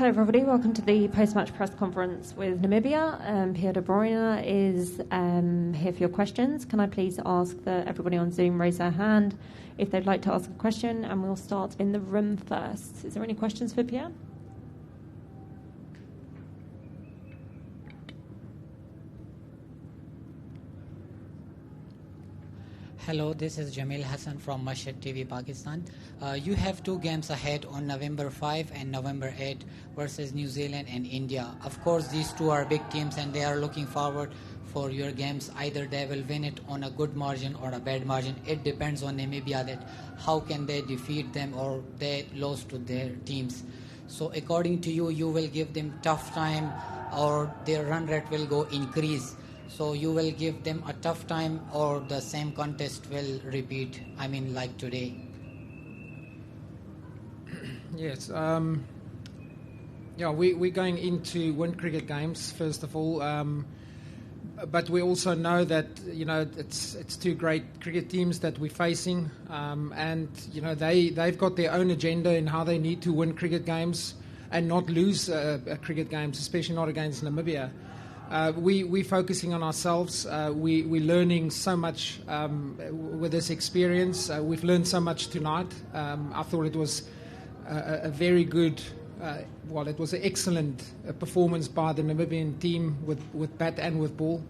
Hello everybody, welcome to the post-match press conference with Namibia. Pierre de Bruyne is here for your questions. Can I please ask that everybody on Zoom raise their hand if they'd like to ask a question, and we'll start in the room first. Is there any questions for Pierre? Hello, this is Jamil Hassan from Mashhad TV, Pakistan. You have 2 games ahead on November 5 and November 8 versus New Zealand and India. Of course, these 2 are big teams and they are looking forward for your games. Either they will win it on a good margin or a bad margin. It depends on Namibia that how can they defeat them or they lose to their teams. So according to you, you will give them tough time or their run rate will go increase. So you will give them a tough time or the same contest will repeat, like today? Yes. We're going in to win cricket games, first of all. But we also know that, it's 2 great cricket teams that we're facing. And, they've got their own agenda in how they need to win cricket games and not lose cricket games, especially not against Namibia. We're focusing on ourselves. We're learning so much with this experience. We've learned so much tonight. I thought it was a very good, it was an excellent performance by the Namibian team with bat and with ball.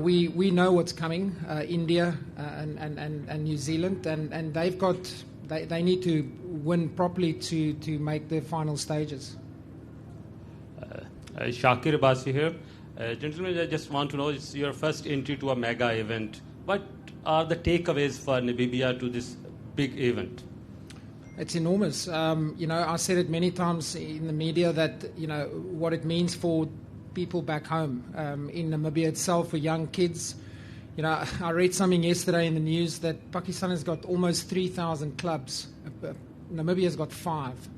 We know what's coming. India and New Zealand, and they need to win properly to make the final stages. Shakir Abbasi here. Gentlemen, I just want to know, it's your first entry to a mega event. What are the takeaways for Namibia to this big event? It's enormous. I said it many times in the media that, what it means for people back home in Namibia itself, for young kids. I read something yesterday in the news that Pakistan has got almost 3,000 clubs. Namibia's got 5.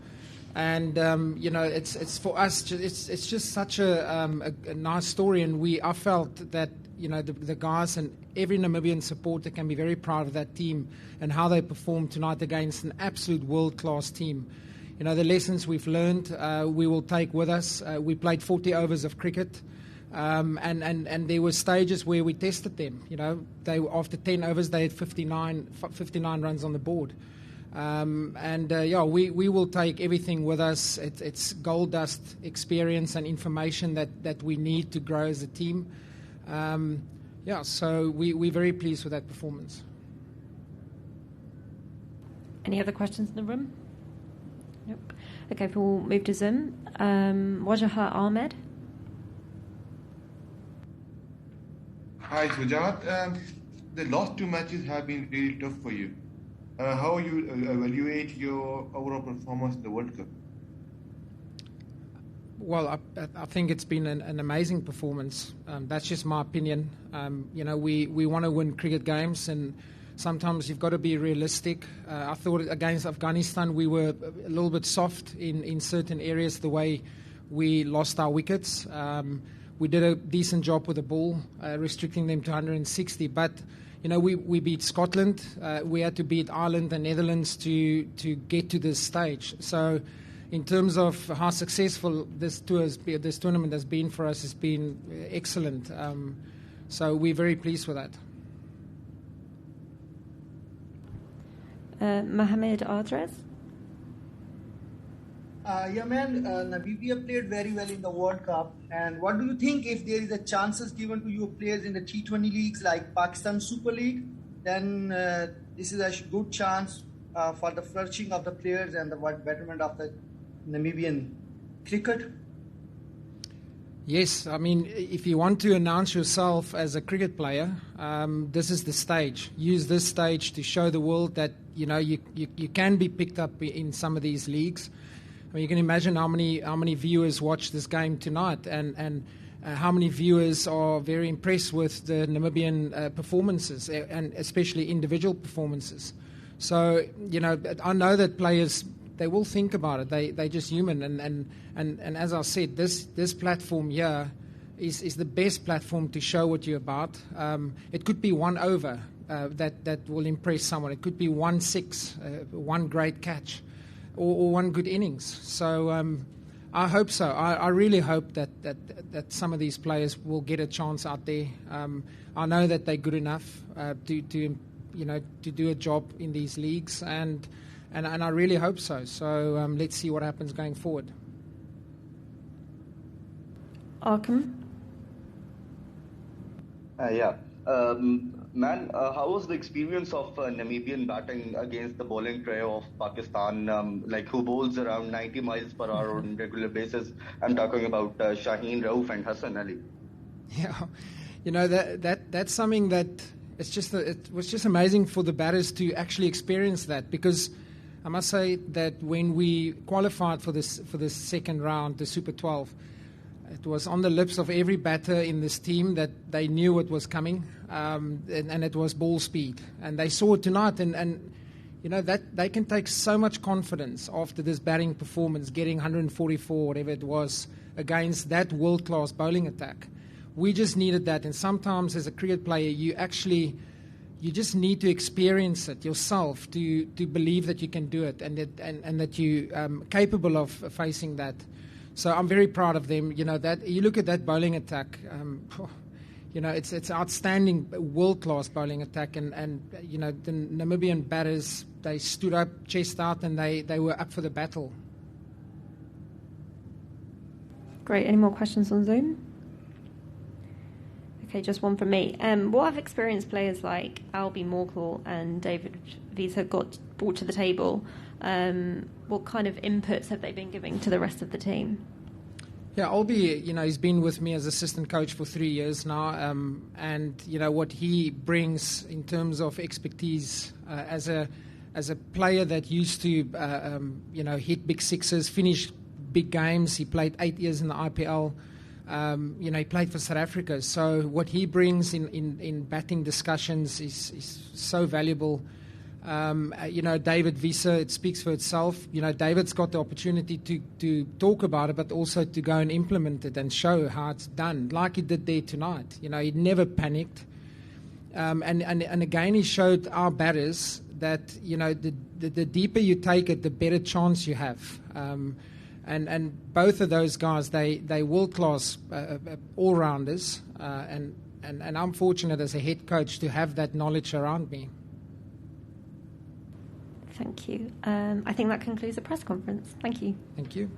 And it's for us. It's just such a nice story, and I felt that the guys and every Namibian supporter can be very proud of that team and how they performed tonight against an absolute world-class team. The lessons we've learned, we will take with us. We played 40 overs of cricket, and there were stages where we tested them. They after 10 overs they had 59 runs on the board. We will take everything with us. It's gold dust experience and information that we need to grow as a team. So we're very pleased with that performance. Any other questions in the room? Nope. Okay, we'll move to Zoom. Wajahat Ahmed. Hi, Sujat. The last 2 matches have been really tough for you. How you evaluate your overall performance in the World Cup? Well, I think it's been an amazing performance. That's just my opinion. We want to win cricket games, and sometimes you've got to be realistic. I thought against Afghanistan we were a little bit soft in certain areas, the way we lost our wickets. We did a decent job with the ball, restricting them to 160, but we beat Scotland. We had to beat Ireland and Netherlands to get to this stage. So, in terms of how successful this tournament has been for us, has been excellent. So we're very pleased with that. Mohamed Adres. Namibia played very well in the World Cup. And what do you think if there is a chances given to your players in the T20 leagues like Pakistan Super League? Then this is a good chance for the flourishing of the players and the betterment of the Namibian cricket. Yes, if you want to announce yourself as a cricket player, this is the stage. Use this stage to show the world that you can be picked up in some of these leagues. You can imagine how many viewers watch this game tonight, and how many viewers are very impressed with the Namibian performances, and especially individual performances. So I know that players, they will think about it. They're just human, and as I said, this platform here is the best platform to show what you're about. It could be 1 over that will impress someone. It could be 1 6, one great catch. or one good innings. So I hope so. I really hope that some of these players will get a chance out there. I know that they're good enough to do a job in these leagues, and I really hope so. So let's see what happens going forward. Arkham? Man, how was the experience of Namibian batting against the bowling trio of Pakistan, who bowls around 90 miles per hour on a regular basis? I'm talking about Shaheen Rauf and Hassan Ali. Yeah, that's something that it was just amazing for the batters to actually experience that, because I must say that when we qualified for this second round, the Super 12, it was on the lips of every batter in this team that they knew what was coming, and it was ball speed. And they saw it tonight, and that they can take so much confidence after this batting performance, getting 144, whatever it was, against that world-class bowling attack. We just needed that, and sometimes as a cricket player, you just need to experience it yourself to believe that you can do it, and that you capable of facing that. So I'm very proud of them. That you look at that bowling attack. It's outstanding, world-class bowling attack, and the Namibian batters, they stood up, chest out, and they were up for the battle. Great. Any more questions on Zoom? Okay, just one from me. What have experienced players like Albie Morkel and David Visa brought to the table? What kind of inputs have they been giving to the rest of the team? Yeah, Albie, he's been with me as assistant coach for 3 years now, and what he brings in terms of expertise as a player that used to hit big sixes, finish big games. He played 8 years in the IPL. He played for South Africa. So what he brings in batting discussions is so valuable. David Visa, it speaks for itself. David's got the opportunity to talk about it, but also to go and implement it and show how it's done, like he did there tonight. He never panicked. And again, he showed our batters that, the deeper you take it, the better chance you have. And both of those guys, they world-class all-rounders. And I'm fortunate as a head coach to have that knowledge around me. Thank you. I think that concludes the press conference. Thank you. Thank you.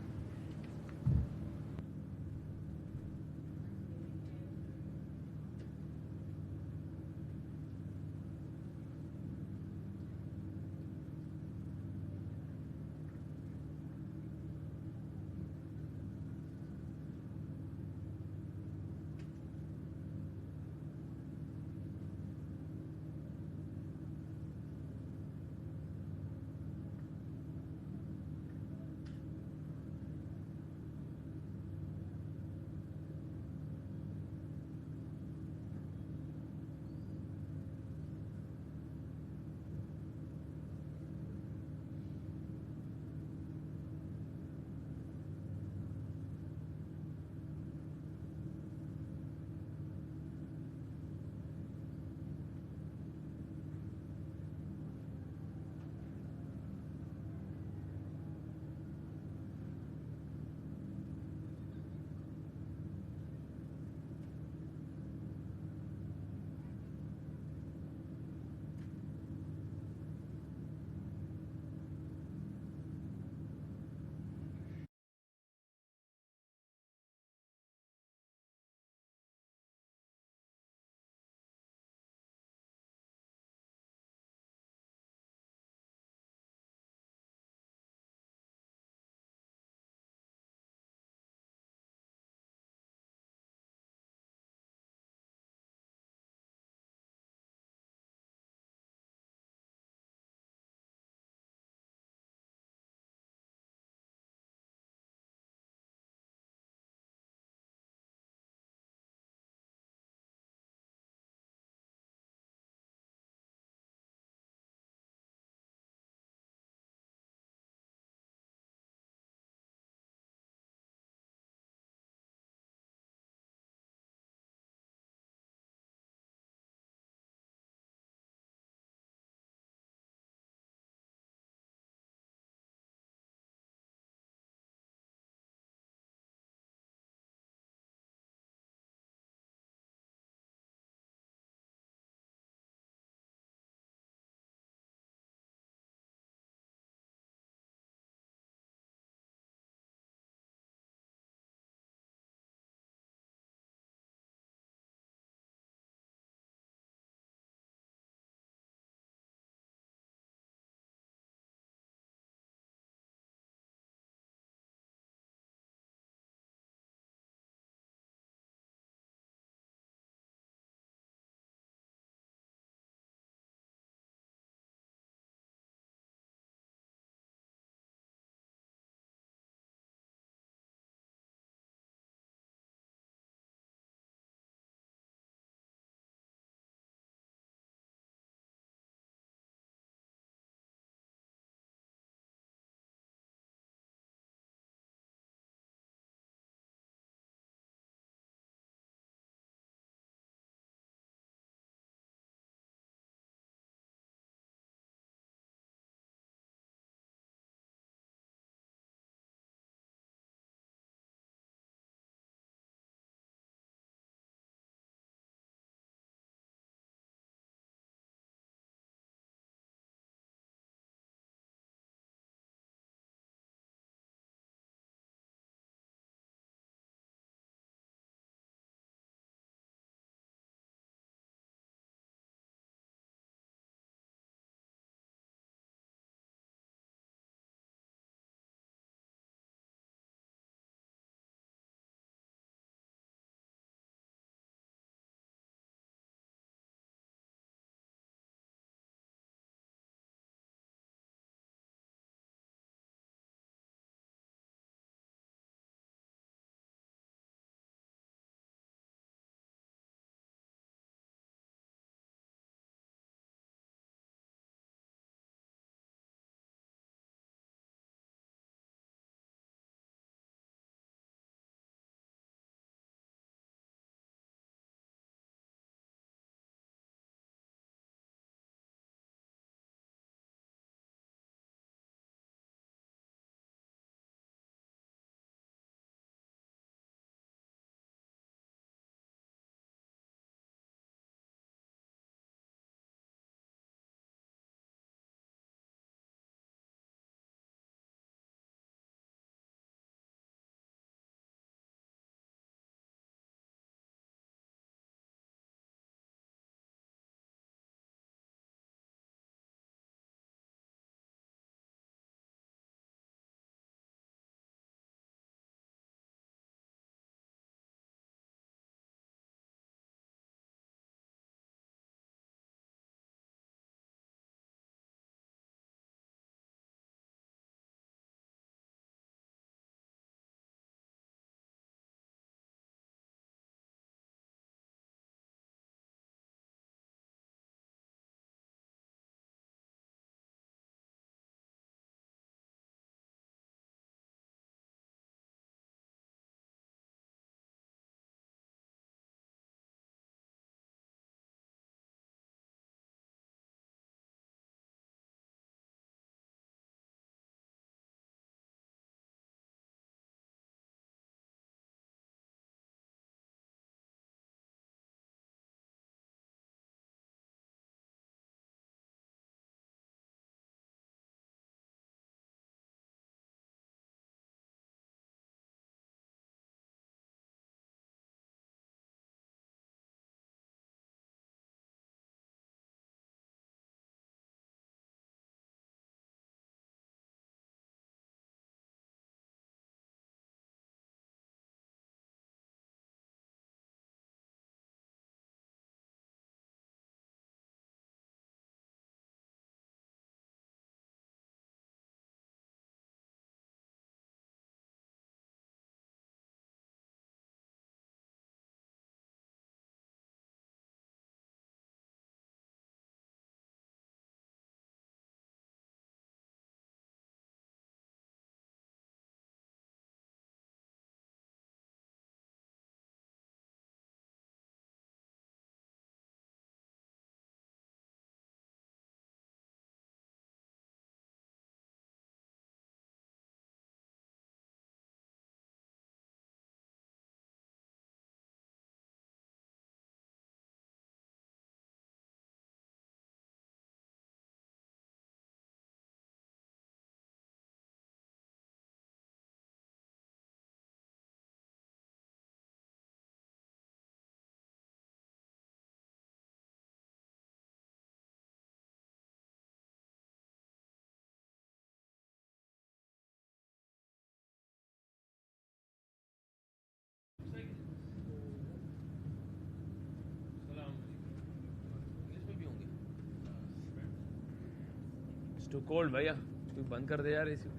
Too cold भैया, तू बंद कर दे यार इसी.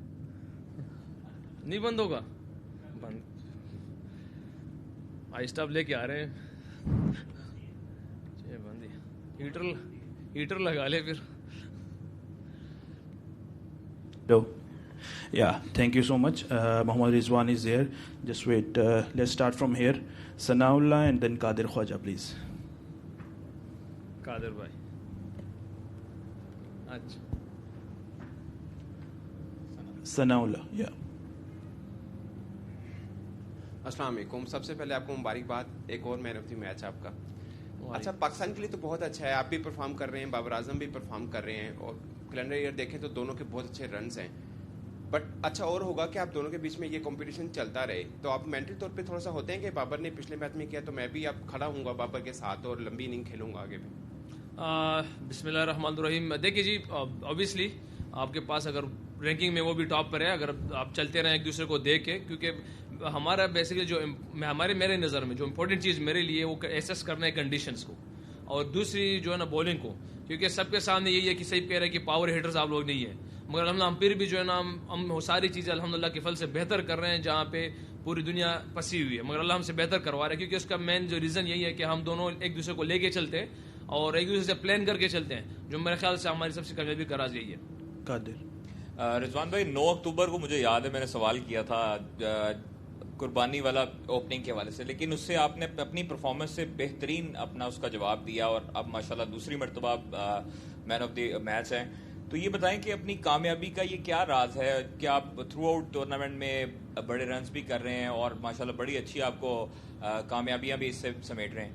नहीं बंद होगा, बंद. आई स्टॉप लेके आ रहे हैं. बंद हीटर लगा ले फिर. Hello. Yeah, thank you so much. Mohammad Rizwan is there. Just wait. Let's start from here. Sanaullah and then Qadir Khwaja, please. Qadir bhai. Achha. Sanaullah, yeah. अस्सलाम वालेकुम. सबसे पहले आपको मुबारकबाद, एक और मैन ऑफ द मैच आपका. अच्छा, पाकिस्तान के लिए तो बहुत अच्छा है, आप भी परफॉर्म कर रहे हैं, बाबर आजम भी परफॉर्म कर रहे हैं, और कैलेंडर ईयर देखें तो दोनों के बहुत अच्छे रन्स हैं. बट अच्छा और होगा कि आप दोनों के बीच में ये कंपटीशन चलता रहे. तो आप मेंटल तौर पे थोड़ा सा होते हैं कि बाबर ने पिछले मैच में किया तो मैं भी अब खड़ा हूँगा बाबर के साथ और लंबी इनिंग खेलूंगा आगे भी. बिस्मिल्लाहिर्रहमानिर्रहीम. देखिए जी, ऑब्वियसली आपके पास अगर रैंकिंग में वो भी टॉप पर है, अगर आप चलते रहें एक दूसरे को देख के, क्योंकि हमारा बेसिकली जो मेरे नज़र में जो इम्पोर्टेंट चीज़ मेरे लिए वो एसेस करना है कंडीशंस को, और दूसरी जो है ना बॉलिंग को, क्योंकि सबके सामने यही है कि सही कह रहे हैं कि पावर हिटर्स आप लोग नहीं है, मगर हम फिर भी जो है ना हम सारी चीज़ें अल्हम्दुलिल्लाह के फल से बेहतर कर रहे हैं, जहाँ पे पूरी दुनिया फंसी हुई है, मगर अल्लाह हमसे बेहतर करवा रहा है, क्योंकि उसका मेन जो रीज़न यही है कि हम दोनों एक दूसरे को लेके चलते हैं और एक दूसरे से प्लान करके चलते हैं, जो मेरे ख्याल से हमारी सबसे कामयाबी का राज यही है. रिजवान भाई, 9 अक्टूबर को मुझे याद है मैंने सवाल किया था कुर्बानी वाला ओपनिंग के हवाले से, लेकिन उससे आपने अपनी परफॉर्मेंस से बेहतरीन अपना उसका जवाब दिया और अब माशाल्लाह दूसरी मरतबा मैन ऑफ द मैच हैं. तो ये बताएं कि अपनी कामयाबी का ये क्या राज है कि आप थ्रू आउट टूर्नामेंट में बड़े रन्स भी कर रहे हैं और माशाल्लाह बड़ी अच्छी आपको कामयाबियां भी इससे समेट रहे हैं.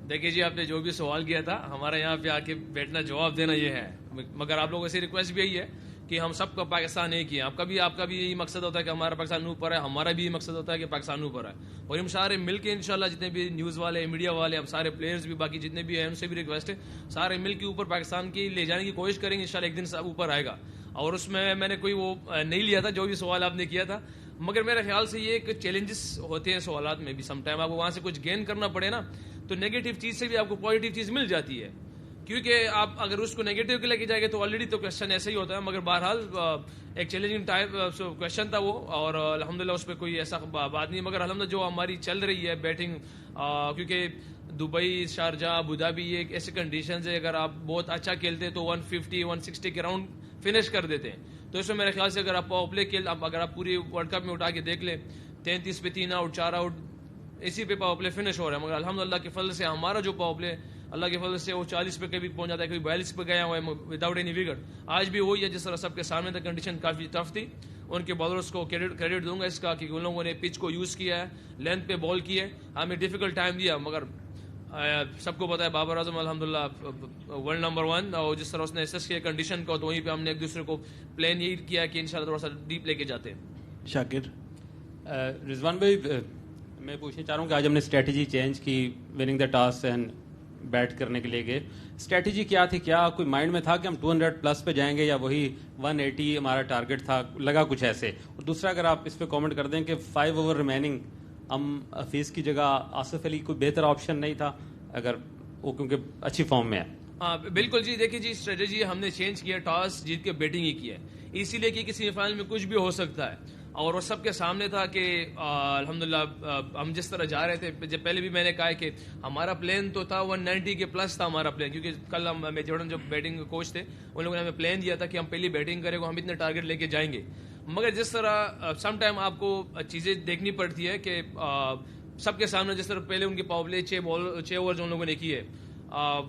देखिए जी, आपने जो भी सवाल किया था, हमारे यहाँ पे आके बैठना जवाब देना ये है, मगर आप लोगों से रिक्वेस्ट भी यही है कि हम सबका पाकिस्तान एक ही है. आपका भी यही मकसद होता है कि हमारा पाकिस्तान ऊपर है, हमारा भी यही मकसद होता है कि पाकिस्तान ऊपर है, और हम सारे मिलके इंशाल्लाह जितने भी न्यूज़ वाले, मीडिया वाले, हम सारे प्लेयर्स भी, बाकी जितने भी हैं, उनसे भी रिक्वेस्ट है, सारे मिल के ऊपर पाकिस्तान की ले जाने की कोशिश करेंगे. इंशाल्लाह एक दिन सब ऊपर आएगा. और उसमें मैंने कोई वो नहीं लिया था जो भी सवाल आपने किया था, मगर मेरे ख्याल से ये एक चैलेंजेस होते हैं सवालात में भी. समटाइम आपको वहाँ से कुछ गेन करना पड़े ना, तो नेगेटिव चीज़ से भी आपको पॉजिटिव चीज़ मिल जाती है, क्योंकि आप अगर उसको नेगेटिव के लेके जाएंगे तो ऑलरेडी तो क्वेश्चन ऐसा ही होता है. मगर बहरहाल एक चैलेंजिंग टाइप क्वेश्चन था वो, और अल्हम्दुलिल्लाह उस पर कोई ऐसा बात नहीं. मगर अल्हम्दुलिल्लाह जो हमारी चल रही है बैटिंग, क्योंकि दुबई, शारजा, अबू धाबी, ये एक ऐसे कंडीशन है, अगर आप बहुत अच्छा खेलते हैं तो 150, 160 के राउंड फिनिश कर देते हैं. तो इसमें मेरे ख्याल से अगर आप पावर प्ले खेल, अगर आप पूरी वर्ल्ड कप में उठा के देख ले, 33 पे 3 आउट, 4 आउट, इसी पे पावर प्ले फिनिश हो रहा है. मगर अल्हम्दुलिल्लाह के फल से हमारा जो पावर प्ले अल्लाह के फल से वो 40 पे कभी पहुंच जाता है, कभी 42 पे गया हुआ है विदाउट एनी विकेट. आज भी वही है जिस तरह सबके सामने तक कंडीशन काफ़ी टफ थी. उनके बॉलर्स को क्रेडिट दूंगा इसका कि उन लोगों ने पिच को यूज़ किया है, लेंथ पे बॉल किए, हमें डिफिकल्ट टाइम दिया, मगर सबको पता है बाबर आजम अल्हम्दुलिल्लाह वर्ल्ड नंबर 1, और जिस तरह उसने एसेस किया कंडीशन को, तो वहीं पे हमने एक दूसरे को प्लान यही किया कि इंशाल्लाह थोड़ा सा डीप लेके जाते हैं. शाकिर. रिजवान भाई, मैं पूछना चाह रहा हूँ कि आज हमने स्ट्रेटजी चेंज की, winning the toss and bat करने के लिए गए. स्ट्रेटजी क्या थी? क्या कोई माइंड में था कि हम 200 प्लस पे जाएंगे या वही 180 हमारा टारगेट था? लगा कुछ ऐसे. और दूसरा, अगर आप इस पे कमेंट कर दें कि 5 ओवर रिमेनिंग, हम हफीज़ की जगह आसिफ अली कोई बेहतर ऑप्शन नहीं था अगर वो, क्योंकि अच्छी फॉर्म में है? हाँ बिल्कुल जी. देखिए जी, स्ट्रेटजी हमने चेंज किया, टॉस जीत के बैटिंग ही की है, इसीलिए कि किसी फाइनल में कुछ भी हो सकता है, और वो सबके सामने था कि अल्हम्दुलिल्लाह हम जिस तरह जा रहे थे, जब पहले भी मैंने कहा कि हमारा प्लान तो था 190 के प्लस था हमारा प्लान, क्योंकि कल हम जॉर्डन जो बैटिंग कोच थे उन लोगों ने हमें प्लान दिया था कि हम पहली बैटिंग करेंगे, हम इतने टारगेट लेके जाएंगे. मगर जिस तरह सम टाइम आपको चीज़ें देखनी पड़ती है कि सबके सामने जिस तरह पहले उनकी पावर प्ले 6 ओवर जो उन लोगों ने की है,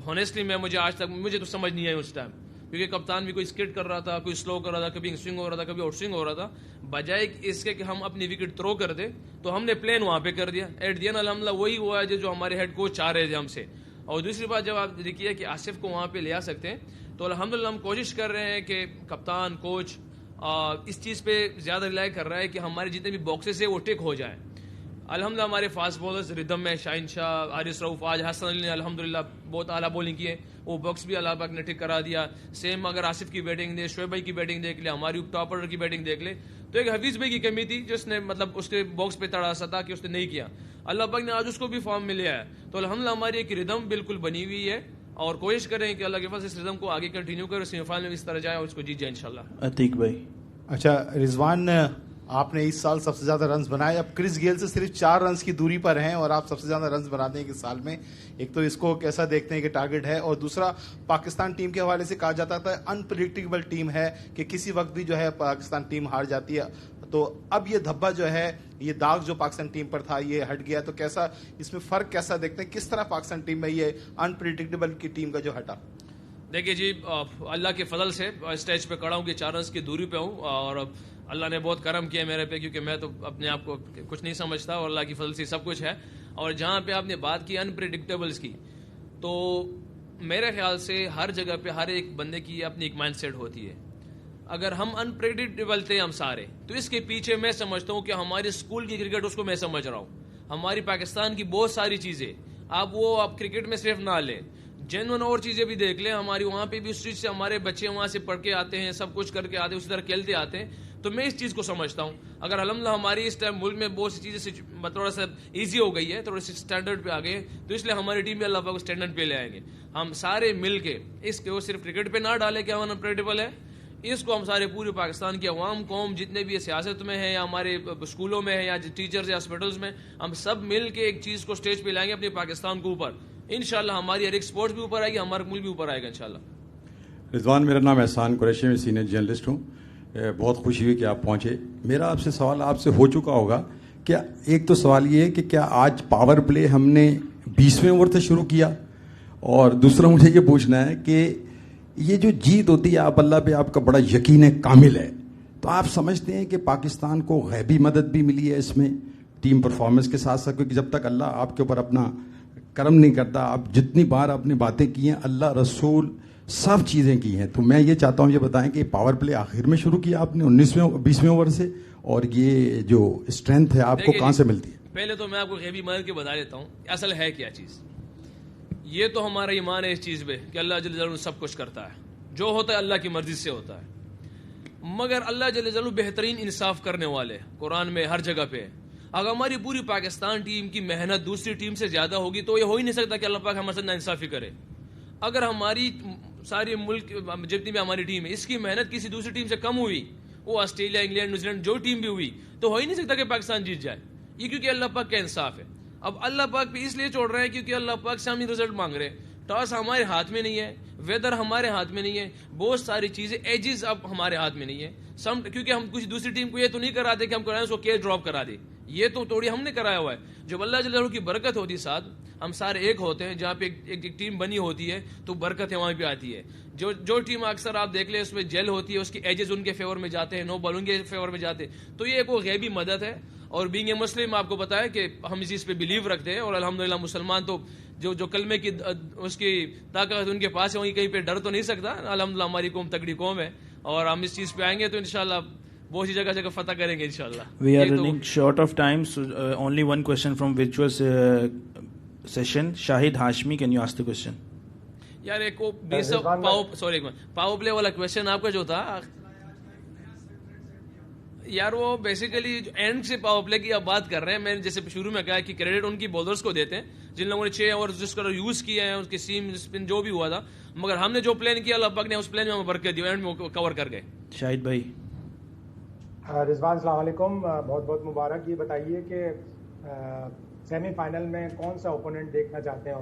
ऑनेस्टली मुझे आज तक मुझे तो समझ नहीं आई उस टाइम, क्योंकि कप्तान भी कोई स्किट कर रहा था, कोई स्लो कर रहा था, कभी स्विंग हो रहा था, कभी आउट स्विंग हो रहा था. बजाय इसके कि हम अपनी विकेट थ्रो कर दे, तो हमने प्लान वहाँ पे कर दिया. एट दी एंड अल्हम्दुलिल्लाह वही हुआ है जो हमारे हेड कोच चाह रहे थे हमसे. और दूसरी बात, जब आप देखिए कि आसिफ को वहाँ पे ले आ सकते हैं, तो अल्हम्दुलिल्लाह हम कोशिश कर रहे हैं कि कप्तान कोच इस चीज़ पे ज़्यादा रिलाई कर रहा है कि हमारे जितने भी बॉक्सेस है वो टिक हो जाए. अल्हम्दुलिल्लाह हमारे फास्ट बॉलर्स रिदम में शाहिन शाह, हारिस रऊफ, आज हसन अली ने अल्हम्दुलिल्लाह बहुत आला बॉलिंग की है, वो बॉक्स भी अल्लाह पाक ने ठीक करा दिया. सेम अगर आसिफ की बैटिंग दे, शोएब भाई की बैटिंग देख ले, हमारी टॉप ऑर्डर की बैटिंग देख ले, तो एक हफीज भाई की कमी थी जिसने मतलब उसके बॉक्स पे तड़ा सा था कि उसने नहीं किया. अल्लाह पाक ने आज उसको भी फॉर्म में लिया है, तो अल्हम्दुलिल्लाह हमारी एक रिदम बिल्कुल बनी हुई है. اور کوشش کریں کہ اللہ کے فضل سے اس رزم کو آگے کنٹینیو کریں, سیمی فائنل میں اس طرح جائے اور اس کو جیت جائے انشاءاللہ. عتیق بھائی. اچھا رضوان, آپ نے اس سال سب سے زیادہ رنز بنائے, اب کرس گیل سے صرف 4 رنز کی دوری پر ہیں اور آپ سب سے زیادہ رنز بناتے ہیں کہ سال میں. ایک تو اس کو کیسا دیکھتے ہیں کہ ٹارگٹ ہے, اور دوسرا پاکستان ٹیم کے حوالے سے کہا جاتا تھا انپریڈکٹیبل ٹیم ہے کہ کسی وقت بھی جو ہے پاکستان ٹیم ہار جاتی ہے, تو اب یہ دھبا جو ہے, یہ داغ جو پاکستان ٹیم پر تھا یہ ہٹ گیا, تو کیسا اس میں فرق کیسا دیکھتے ہیں, کس طرح پاکستان ٹیم میں یہ انپریڈکٹیبل کی ٹیم کا جو ہٹا؟ دیکھیے جی, اللہ کے فضل سے اسٹیج پہ کھڑا ہوں کہ 4 رنز کی دوری پہ ہوں, اور اللہ نے بہت کرم کیا میرے پہ, کیونکہ میں تو اپنے آپ کو کچھ نہیں سمجھتا اور اللہ کی فضل سے سب کچھ ہے. اور جہاں پہ آپ نے بات کی انپریڈکٹیبلز کی, تو میرے خیال سے ہر جگہ پہ ہر ایک بندے کی اپنی ایک مائنڈ سیٹ ہوتی ہے. اگر ہم انپریڈکٹیبل تھے ہم سارے, تو اس کے پیچھے میں سمجھتا ہوں کہ ہماری اسکول کی کرکٹ, اس کو میں سمجھ رہا ہوں, ہماری پاکستان کی بہت ساری چیزیں, آپ کرکٹ میں صرف نہ لیں, جنون اور چیزیں بھی دیکھ لیں, ہماری وہاں پہ بھی اس چیز سے ہمارے بچے وہاں سے پڑھ کے آتے ہیں, سب کچھ کر کے آتے ہیں, اسی طرح کھیلتے آتے ہیں. تو میں اس چیز کو سمجھتا ہوں. اگر الحمدللہ ہماری اس ٹائم ملک میں بہت سی چیزیں تھوڑا سا ایزی ہو گئی ہے, تھوڑا سی اسٹینڈرڈ پہ آ گئے, تو اس لیے ہماری ٹیم بھی اللہ پاک کو اسٹینڈرڈ پہ لے آئیں گے. ہم سارے مل کے اس کو صرف کرکٹ پہ نہ ڈالیں کہ ہم انپریڈکٹیبل ہے, اس کو ہم سارے پورے پاکستان کی عوام قوم جتنے بھی سیاست میں ہیں یا ہمارے اسکولوں میں ہیں یا ٹیچرز یا ہاسپٹلز میں, ہم سب مل کے ایک چیز کو اسٹیج پہ لائیں گے اپنے پاکستان کو اوپر. انشاءاللہ ہماری ہر ایک سپورٹس بھی اوپر آئے گی, ہمارا ملک بھی اوپر آئے گا انشاءاللہ. رضوان, میرا نام احسان قریشی, میں سینئر جرنلسٹ ہوں. بہت خوشی ہوئی کہ آپ پہنچے. میرا آپ سے سوال آپ سے ہو چکا ہوگا, کیا ایک تو سوال یہ ہے کہ کیا آج پاور پلے ہم نے 20ویں اوور سے شروع کیا, اور دوسرا مجھے یہ پوچھنا ہے کہ یہ جو جیت ہوتی ہے, آپ اللہ پہ آپ کا بڑا یقین کامل ہے, تو آپ سمجھتے ہیں کہ پاکستان کو غیبی مدد بھی ملی ہے اس میں ٹیم پرفارمنس کے ساتھ ساتھ, کیونکہ جب تک اللہ آپ کے اوپر اپنا کرم نہیں کرتا, آپ جتنی بار اپنی باتیں کی ہیں, اللہ رسول سب چیزیں کی ہیں, تو میں یہ چاہتا ہوں یہ بتائیں کہ پاور پلے آخر میں شروع کیا آپ نے 20ویں اوور سے, اور یہ جو اسٹرینتھ ہے آپ کو کہاں سے ملتی ہے؟ پہلے تو میں آپ کو غیبی مدد کے بتا دیتا ہوں اصل ہے کیا چیز. یہ تو ہمارا ایمان ہے اس چیز پہ کہ اللہ جل جلالہ سب کچھ کرتا ہے, جو ہوتا ہے اللہ کی مرضی سے ہوتا ہے, مگر اللہ جل جلالہ بہترین انصاف کرنے والے قرآن میں ہر جگہ پہ. اگر ہماری پوری پاکستان ٹیم کی محنت دوسری ٹیم سے زیادہ ہوگی تو یہ ہو ہی نہیں سکتا کہ اللہ پاک ہمارے ساتھ ناانصافی کرے. اگر ہماری ساری ملک جتنی بھی ہماری ٹیم ہے اس کی محنت کسی دوسری ٹیم سے کم ہوئی, وہ آسٹریلیا, انگلینڈ, نیوزی لینڈ جو ٹیم بھی ہوئی, تو ہو ہی نہیں سکتا کہ پاکستان جیت جائے. یہ کیونکہ اللہ پاک کا انصاف ہے. اب اللہ پاک بھی اس لیے چھوڑ رہے ہیں کیونکہ اللہ پاک سے ہم رزلٹ مانگ رہے ہیں. ٹاس ہمارے ہاتھ میں نہیں ہے, ویدر ہمارے ہاتھ میں نہیں ہے, بہت ساری چیزیں ایجز اب ہمارے ہاتھ میں نہیں ہے. کیونکہ ہم کسی دوسری ٹیم کو یہ تو نہیں کرا دے کہ ہم کرائیں اس کو کیچ ڈراپ کرا دے, یہ تو توڑی ہم نے کرایا ہوا ہے. جب اللہ جل جلالہ کی برکت ہوتی ساتھ, ہم سارے ایک ہوتے ہیں, جہاں پہ ایک ٹیم بنی ہوتی ہے تو برکت وہاں پہ آتی ہے. جو ٹیم اکثر آپ دیکھ لیں اس میں جیل ہوتی ہے, اس کی ایجز ان کے فیور میں جاتے ہیں, نو بال ان کے فیور میں جاتے ہیں, تو یہ ایک وہ غیبی مدد ہے. اور بینگ اے مسلم آپ کو پتا ہے کہ ہم اس چیز پہ بلیو رکھتے ہیں, اور الحمدللہ مسلمان تو جو کلمے کی اس کی طاقت ان کے پاس ہے, وہیں کہیں پہ ڈر تو نہیں سکتا. الحمدللہ ہماری قوم تگڑی قوم ہے, اور ہم اس چیز پہ آئیں گے تو انشاءاللہ بہت سی جگہ فتح کریں گے انشاءاللہ. We are running short of time, so only one question from virtual session. Shahid Hashmi, can you ask the question? یار ایک پاور پلے والا کوشچن آپ کا جو تھا یار, وہ بیسیکلی اینڈ سے پاور پلے کی آپ بات کر رہے ہیں. میں نے جیسے شروع میں کہا کہ کریڈٹ ان کی بولرز کو دیتے ہیں جن لوگوں نے 6 اوور جس کا یوز کیا ہے, اس کی سیم اسپن جو بھی ہوا تھا, مگر ہم نے جو پلان کیا اللہ پاک نے اس پلان میں ہمیں برکت دی, اینڈ میں کور کر گئے. شاہد بھائی. رضوان السلام علیکم, بہت بہت مبارک. یہ بتائیے کہ سیمی فائنل میں کون سا اوپوننٹ دیکھنا چاہتے ہیں؟